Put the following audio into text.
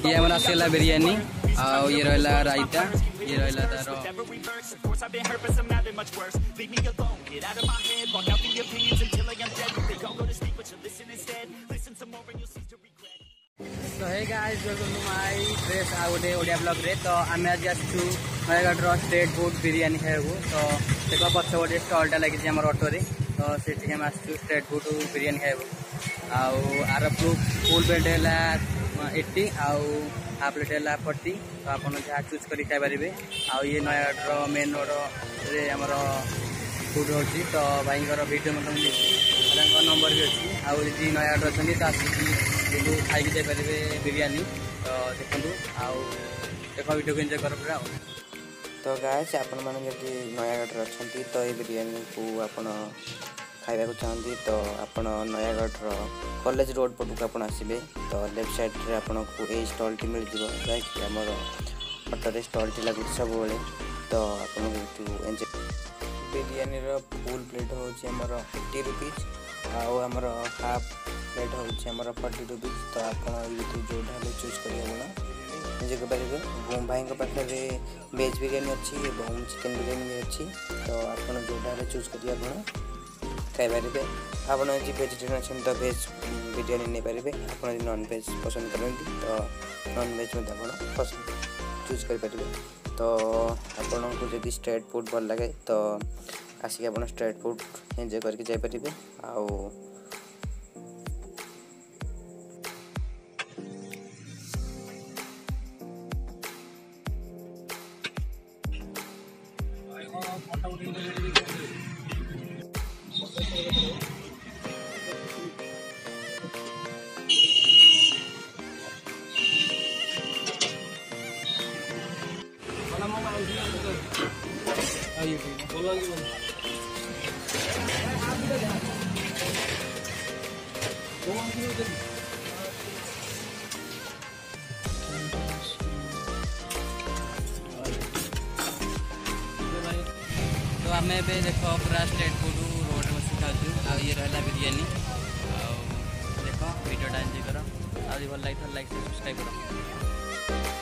ये हमारा आसगला बिरयानी आउ ये रहा रायता ये रहा तार तो hey guys welcome to my fresh आ गोटे ओडिया ब्लॉग रे। तो आम आज आसु नयगढ़ स्ट्रीट फूड बिरयानी खाइबू। तो देख पछ गोटे स्टलटा लगी आम ऑटो रे। तो से आम आसु स्ट्रीट फूड बिरयानी खाइबू। आर फुल प्लेट है 80 आउ हाफ प्लेट है 40। तो आप जहाँ चूज कर खाइपारे। ये नयगढ़ मेन रोड रे आमर फूड हो। तो भाई भिडियो मतलब नंबर भी अच्छी आउ नयगढ़ अच्छी तो आसिक खाई जापारे बिरयानी। तो देखो आउ देख वीडियो को एंजॉय कर पूरा। तो गाइस आपण माने जदि नयगढ़ अच्छी तो ये बिरयानी को आपण खाइबा चाहती तो आपण नयगढ़ कॉलेज रोड पटक आप आसबे। तो लेफ्ट साइड रे आपण को ए स्टॉल टी मिल जिवो जैकि हमर ऑटो स्टॉल टी लागु सब बेले। तो आपण एंजॉय बिरयानी रो फुल प्लेट होची हमर 80 रुपीस आउ हमर हाफ प्लेट होची हमर 40 रुपीस। तो आपण जो ढाले चूज करिया बना जे के भाई पाखे वेज बिरयानी अच्छी और चिकेन बिरयानी भी अच्छी। तो आपण जो ढाले चूज करिया बना खाइपारे। आपड़ जी वेजिटेरियन अच्छे तो वेज बिरयानी नहीं पारे। आप नॉन वेज पसंद करती तो नॉन वेज में आप पसंद चूज करें। तो आपन को जब स्ट्रीट फूड भल लगे तो आसिक आप स्ट्रीट फूड एंजॉय करके जापारे। आउ तो आम देख पूरा स्ट्रीट फूड रोड बस खाऊ। ये रहा बिरयानी देख वीडियोटा एंजॉय कर। आज भल लगे लाइक सब्सक्राइब कर।